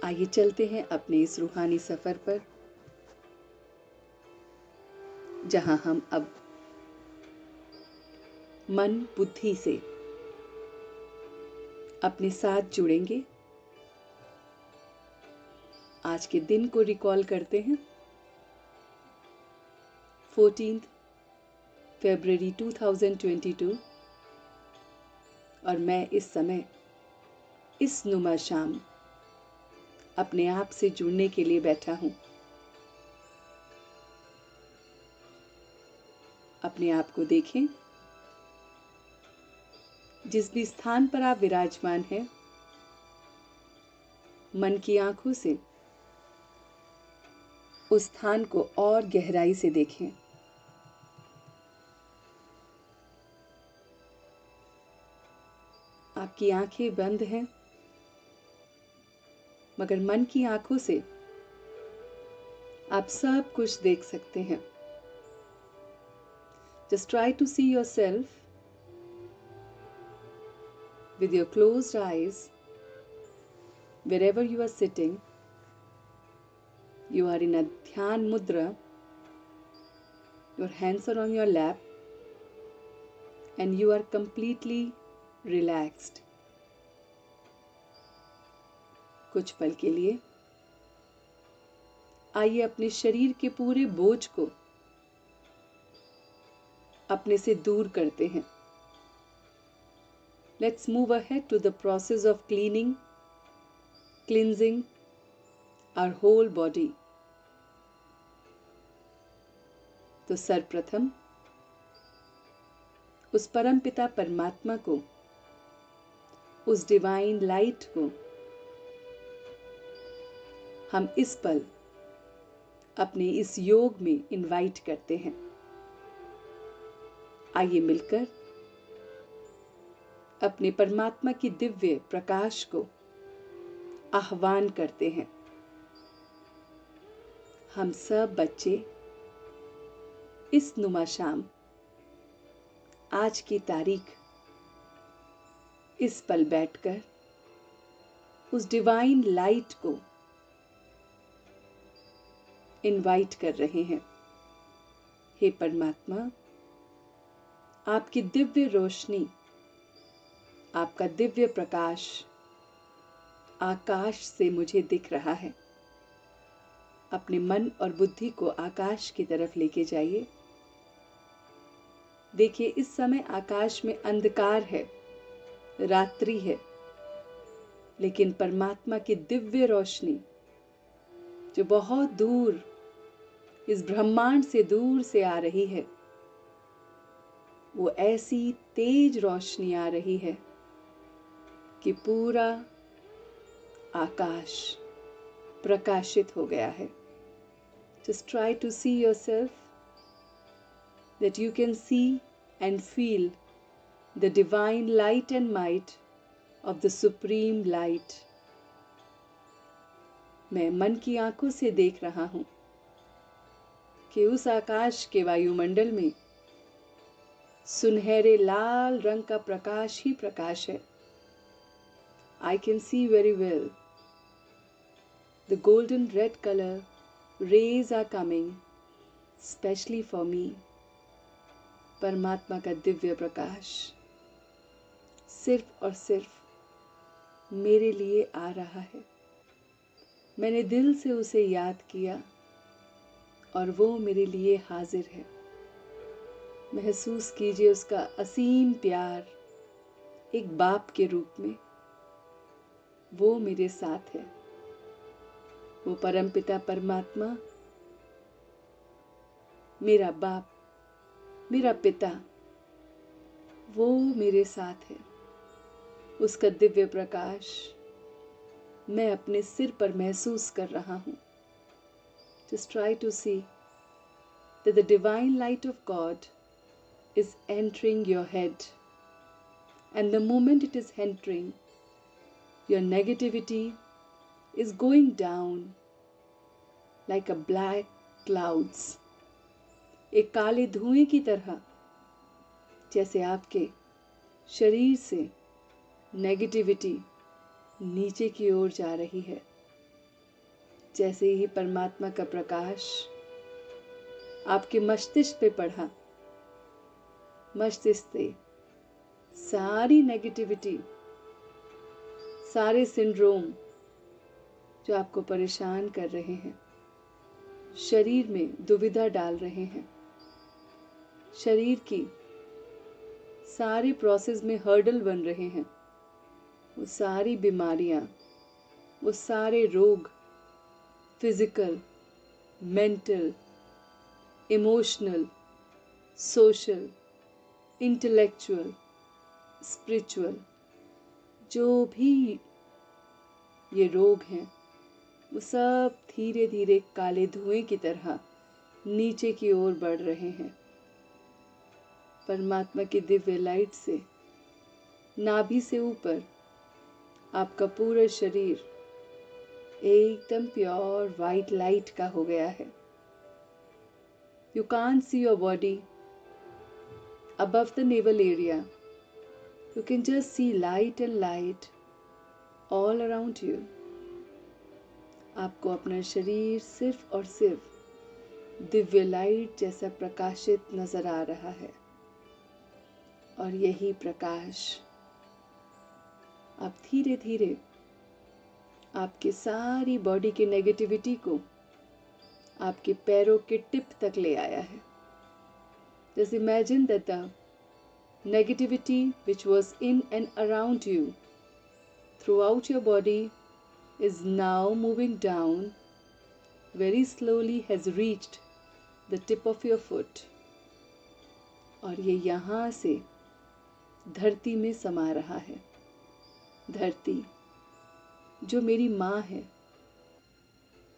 आइए चलते हैं अपने इस रूहानी सफर पर, जहां हम अब मन बुद्धि से अपने साथ जुड़ेंगे। आज के दिन को रिकॉल करते हैं। 14 फरवरी 2022 और मैं इस समय इस नुमा शाम अपने आप से जुड़ने के लिए बैठा हूं। अपने आप को देखें। जिस भी स्थान पर आप विराजमान हैं, मन की आंखों से उस स्थान को और गहराई से देखें। आपकी आंखें बंद हैं, मगर मन की आंखों से आप सब कुछ देख सकते हैं। Just try to see yourself with your closed eyes. Wherever you are sitting, you are in a dhyan mudra. Your hands are on your lap and you are completely relaxed. कुछ पल के लिए आइए अपने शरीर के पूरे बोझ को अपने से दूर करते हैं। Let's move ahead to the process of cleansing our whole body. तो सर्वप्रथम उस परम पिता परमात्मा को, उस डिवाइन लाइट को हम इस पल अपने इस योग में इनवाइट करते हैं। आइए मिलकर अपने परमात्मा की दिव्य प्रकाश को आह्वान करते हैं। हम सब बच्चे इस नुमा शाम, आज की तारीख, इस पल बैठकर उस डिवाइन लाइट को इनवाइट कर रहे हैं। हे परमात्मा, आपकी दिव्य रोशनी, आपका दिव्य प्रकाश आकाश से मुझे दिख रहा है। अपने मन और बुद्धि को आकाश की तरफ लेके जाइए। देखिए, इस समय आकाश में अंधकार है, रात्रि है, लेकिन परमात्मा की दिव्य रोशनी जो बहुत दूर, इस ब्रह्मांड से दूर से आ रही है, वो ऐसी तेज रोशनी आ रही है कि पूरा आकाश प्रकाशित हो गया है। Just try to see yourself that you can see and feel the divine light and might of the supreme light. मैं मन की आंखों से देख रहा हूं कि उस आकाश के वायुमंडल में सुनहरे लाल रंग का प्रकाश ही प्रकाश है। I can see very well. The golden red color rays are coming, especially for me. परमात्मा का दिव्य प्रकाश सिर्फ और सिर्फ मेरे लिए आ रहा है। मैंने दिल से उसे याद किया और वो मेरे लिए हाजिर है। महसूस कीजिए उसका असीम प्यार, एक बाप के रूप में वो मेरे साथ है। वो परमपिता परमात्मा, मेरा बाप, मेरा पिता, वो मेरे साथ है। उसका दिव्य प्रकाश मैं अपने सिर पर महसूस कर रहा हूँ। Just try to see that the divine light of God is entering your head, and the moment it is entering, your negativity is going down like a black clouds. एक काले धुएं की तरह, जैसे आपके शरीर से नेगेटिविटी नीचे की ओर जा रही है। जैसे ही परमात्मा का प्रकाश आपके मस्तिष्क पे पड़ा, मस्तिष्क से सारी नेगेटिविटी, सारे सिंड्रोम जो आपको परेशान कर रहे हैं, शरीर में दुविधा डाल रहे हैं, शरीर की सारे प्रोसेस में हर्डल बन रहे हैं, वो सारी बीमारियां, वो सारे रोग, physical, mental, emotional, social, intellectual, spiritual, जो भी ये रोग हैं, वो सब धीरे धीरे काले धुएं की तरह नीचे की ओर बढ़ रहे हैं। परमात्मा की दिव्य लाइट से, नाभि से ऊपर आपका पूरा शरीर एकदम प्योर वाइट लाइट का हो गया है। You can't see your body above the navel area. You can just see light and light all around you. आपको अपना शरीर सिर्फ और सिर्फ दिव्य लाइट जैसा प्रकाशित नजर आ रहा है, और यही प्रकाश आप धीरे धीरे आपके सारी बॉडी की नेगेटिविटी को आपके पैरों के टिप तक ले आया है। Just imagine that the negativity which was in and around you throughout your body is now moving down, very slowly has reached the tip of your foot, और ये यहाँ से धरती में समा रहा है। धरती जो मेरी माँ है,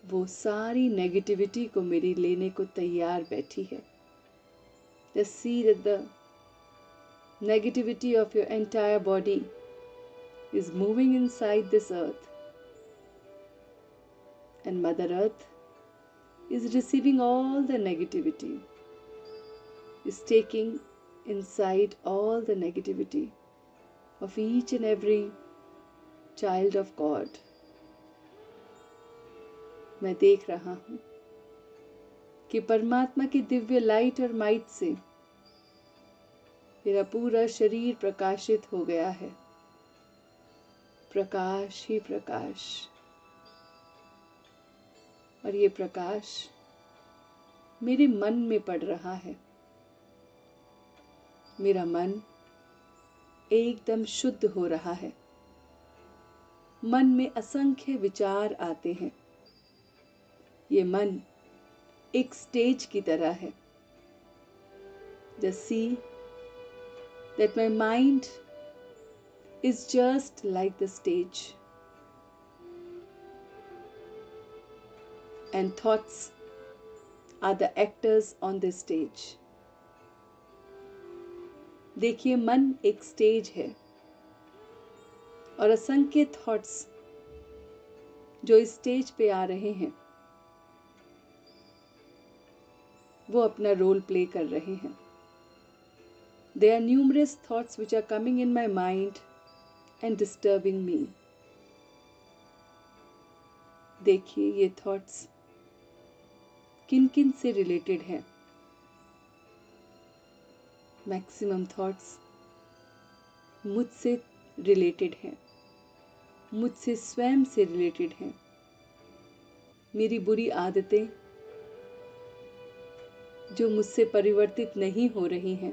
वो सारी नेगेटिविटी को मेरी लेने को तैयार बैठी है। Just see that the negativity of your entire body is moving inside this earth, and Mother Earth is receiving all the negativity, is taking inside all the negativity of each and every child of God. मैं देख रहा हूँ कि परमात्मा की Divya light और might say मेरा पूरा शरीर प्रकाशित हो गया है। प्रकाश ही प्रकाश, और ये प्रकाश मेरे मन में पड़ रहा है। मेरा मन एकदम शुद्ध हो रहा है। मन में असंख्य विचार आते हैं। ये मन एक स्टेज की तरह है। Just see that my mind is just like the stage, and thoughts are the actors on this stage. देखिए, मन एक स्टेज है और असंख्य थॉट्स जो इस स्टेज पे आ रहे हैं, वो अपना रोल प्ले कर रहे हैं। There are numerous thoughts which are coming in my mind and disturbing me. देखिए, ये थॉट्स किन किन से रिलेटेड हैं? मैक्सिमम थॉट्स मुझसे रिलेटेड हैं, मुझसे स्वयं से रिलेटेड हैं। मेरी बुरी आदतें जो मुझसे परिवर्तित नहीं हो रही हैं,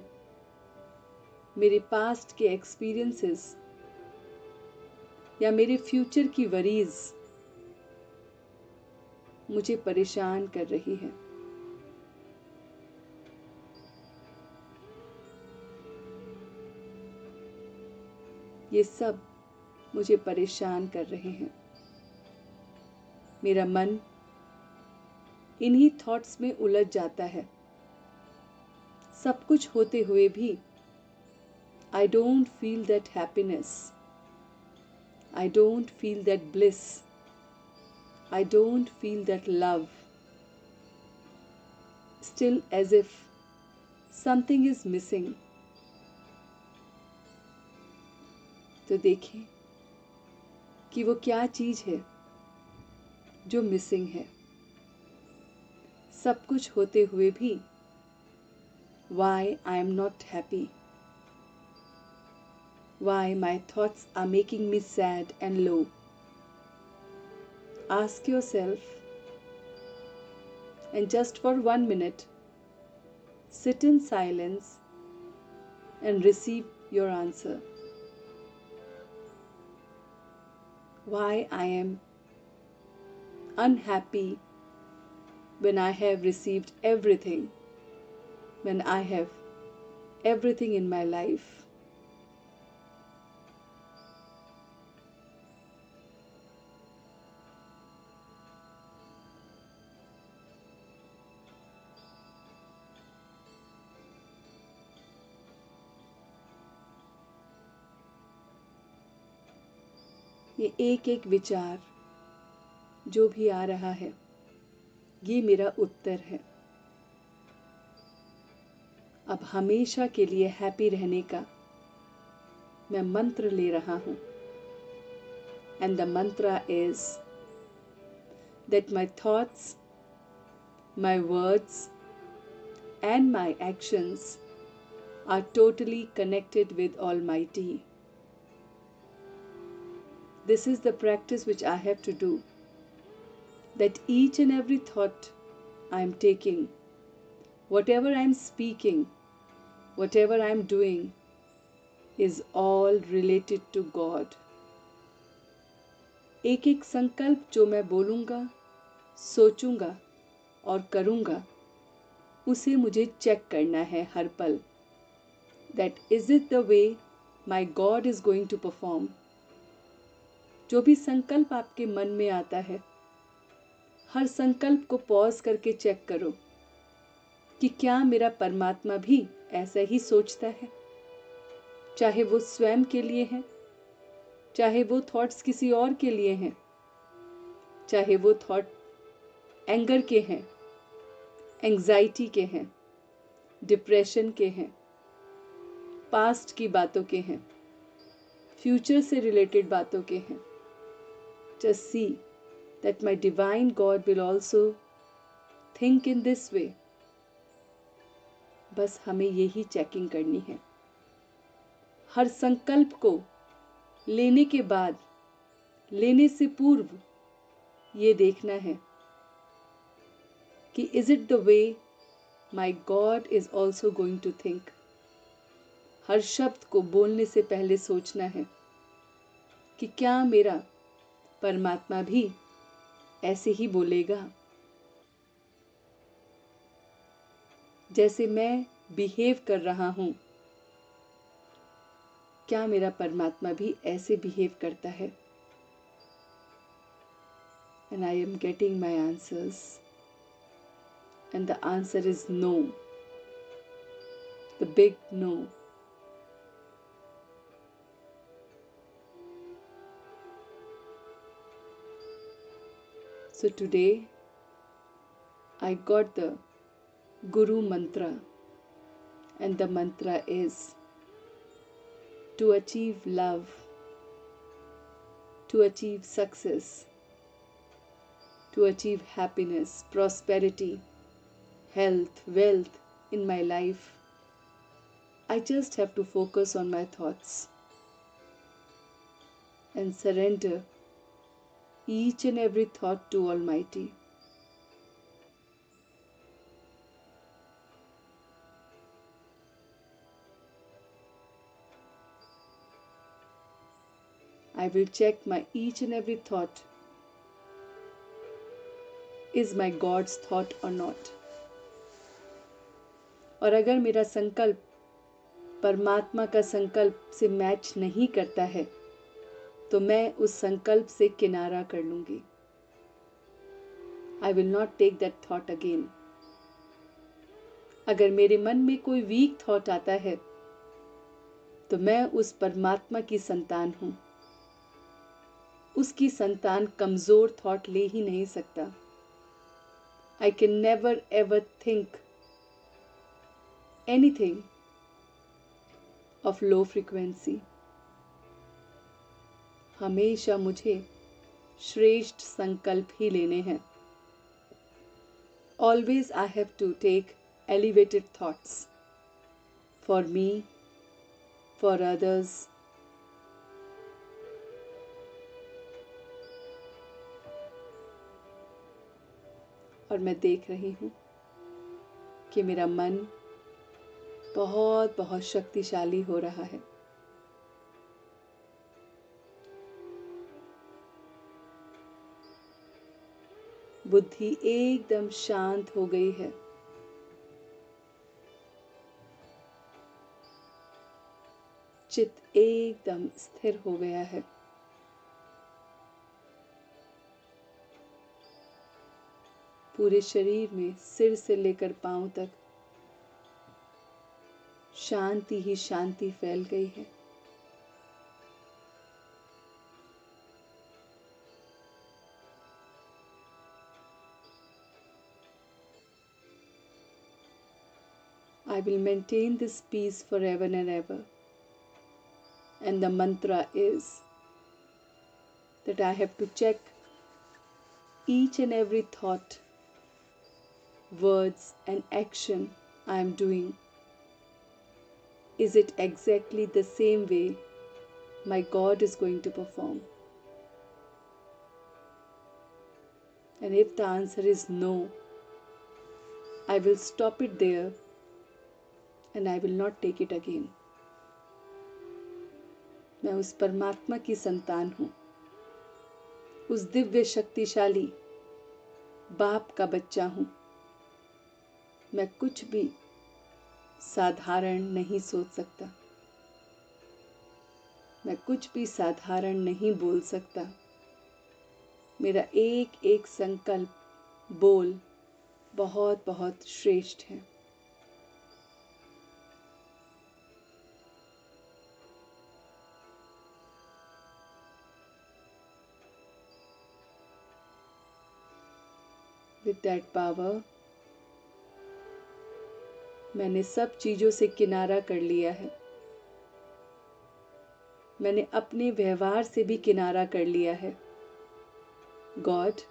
मेरे पास्ट के एक्सपीरियंसेस या मेरे फ्यूचर की वरीज मुझे परेशान कर रही है। ये सब मुझे परेशान कर रहे हैं। मेरा मन इन्हीं थॉट्स में उलझ जाता है। सब कुछ होते हुए भी I don't feel that happiness. I don't feel that bliss. I don't feel that love. Still as if something is missing. तो देखिए कि वो क्या चीज है जो मिसिंग है। सब कुछ होते हुए भी why I am not happy, why my thoughts are making me sad and low. Ask yourself, and just for 1 minute, sit in silence and receive your answer. Why I am unhappy when I have received everything, when I have everything in my life. ये एक एक विचार जो भी आ रहा है, ये मेरा उत्तर है। अब हमेशा के लिए हैप्पी रहने का मैं मंत्र ले रहा हूँ। And the mantra is that my thoughts, my words, and my actions are totally connected with Almighty. This is the practice which I have to do, that each and every thought I am taking, whatever I am speaking, whatever I am doing, is all related to God. एक एक संकल्प जो मैं बोलूँगा, सोचूंगा और करूँगा, उसे मुझे चेक करना है हर पल, that is it the way my God is going to perform. जो भी संकल्प आपके मन में आता है, हर संकल्प को पॉज करके चेक करो कि क्या मेरा परमात्मा भी ऐसा ही सोचता है, चाहे वो स्वयं के लिए है, चाहे वो थॉट्स किसी और के लिए हैं, चाहे वो थॉट एंगर के हैं, एंजाइटी के हैं, डिप्रेशन के हैं, पास्ट की बातों के हैं, फ्यूचर से रिलेटेड बातों के हैं. Just see that my divine God will also think in this way. बस हमें यही चेकिंग करनी है. हर संकल्प को लेने के बाद, लेने से पूर्व ये देखना है कि is it the way my God is also going to think. हर शब्द को बोलने से पहले सोचना है कि क्या मेरा परमात्मा भी ऐसे ही बोलेगा. जैसे मैं बिहेव कर रहा हूं, क्या मेरा परमात्मा भी ऐसे बिहेव करता है? And I am getting my answers. And the answer is no. The big no. So today I got the Guru mantra, and the mantra is to achieve love, to achieve success, to achieve happiness, prosperity, health, wealth in my life. I just have to focus on my thoughts and surrender each and every thought to Almighty. I will check my each and every thought. Is my God's thought or not? और अगर मेरा संकल्प परमात्मा का संकल्प से match नहीं करता है, तो मैं उस संकल्प से किनारा कर लूंगी. I will not take that thought again. अगर मेरे मन में कोई वीक थॉट आता है, तो मैं उस परमात्मा की संतान हूं. उसकी संतान कमजोर थॉट ले ही नहीं सकता. I can never ever think anything of low frequency. हमेशा मुझे श्रेष्ठ संकल्प ही लेने हैं। Always I have to take elevated thoughts for me, for others. और मैं देख रही हूँ कि मेरा मन बहुत बहुत शक्तिशाली हो रहा है। बुद्धि एकदम शांत हो गई है। चित्त एकदम स्थिर हो गया है। पूरे शरीर में सिर से लेकर पांव तक शांति ही शांति फैल गई है। I will maintain this peace forever and ever. And the mantra is that I have to check each and every thought, words, and action I am doing. Is it exactly the same way my God is going to perform? And if the answer is no, I will stop it there and I will not take it again. मैं उस परमात्मा की संतान हूँ, उस दिव्य शक्तिशाली बाप का बच्चा हूँ। मैं कुछ भी साधारण नहीं सोच सकता, मैं कुछ भी साधारण नहीं बोल सकता। मेरा एक एक संकल्प बोल बहुत बहुत श्रेष्ठ है। With that power, मैंने सब चीजों से किनारा कर लिया है। मैंने अपने व्यवहार से भी किनारा कर लिया है। God,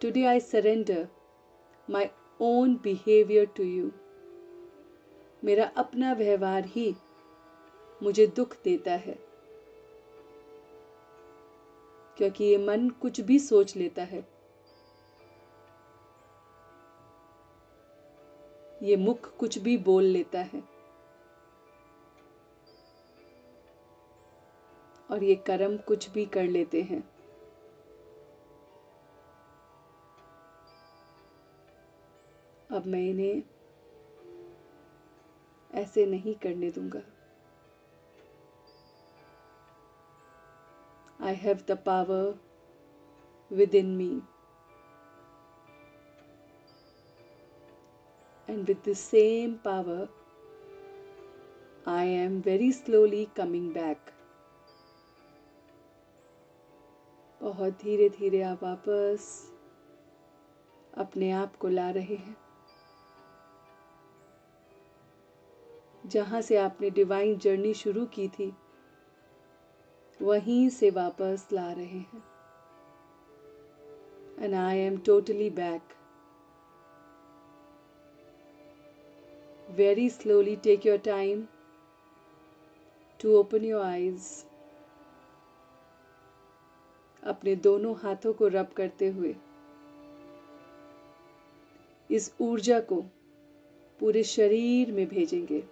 today I surrender my own behavior to you. मेरा अपना व्यवहार ही मुझे दुख देता है, क्योंकि ये मन कुछ भी सोच लेता है। ये मुख कुछ भी बोल लेता है और ये कर्म कुछ भी कर लेते हैं। अब मैं इन्हें ऐसे नहीं करने दूंगा। I have the power within me. And with the same power, I am very slowly coming back. बहुत धीरे धीरे आप वापस अपने आप को ला रहे हैं, जहाँ से आपने डिवाइन जर्नी शुरू की थी वहीं से वापस ला रहे हैं। And I am totally back. Very slowly take your time to open your eyes. अपने दोनों हाथों को रब करते हुए इस ऊर्जा को पूरे शरीर में भेजेंगे।